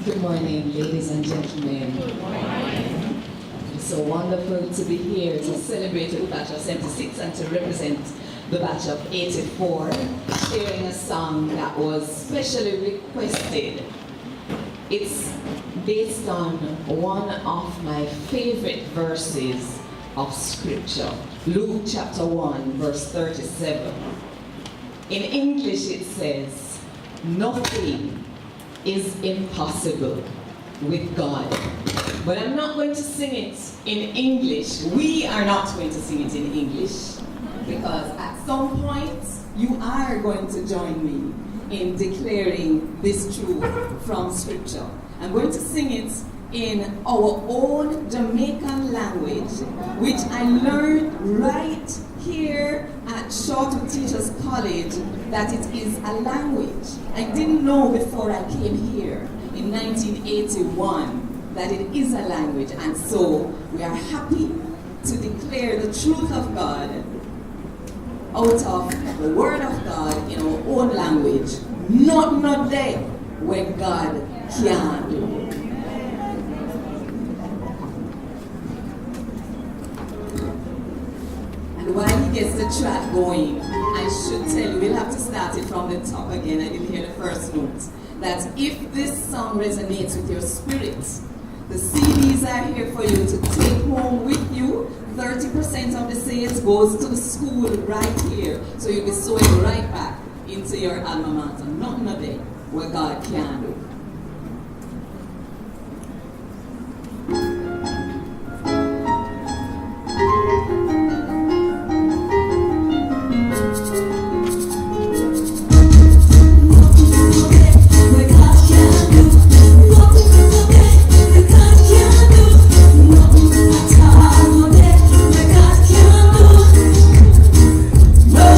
Good morning, ladies and gentlemen. It's so wonderful to be here to celebrate with the batch of 76 and to represent the batch of 84, sharing a song that was specially requested. It's based on one of my favorite verses of scripture, Luke chapter 1, verse 37. In English it says, "Nothing is impossible with God." But I'm not going to sing it in English. We are not going to sing it in English, because at some point you are going to join me in declaring this truth from Scripture. I'm going to sing it in our own Jamaican language, which I learned right here at Shorter Teachers College, that it is a language. I didn't know before I came here in 1981 that it is a language, and so we are happy to declare the truth of God out of the Word of God in our own language. Not there where God can do. While he gets the track going, I should tell you, we'll have to start it from the top again. I didn't hear the first note. That if this song resonates with your spirit, the CDs are here for you to take home with you. 30% of the sales goes to the school right here. So you'll be sewing right back into your alma mater. Nothing of it where God can do. No,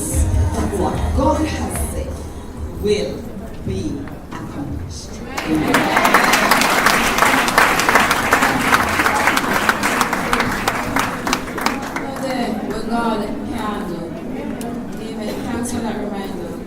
promise of what God has said will be accomplished. What God can do. Amen. Thanks for that reminder.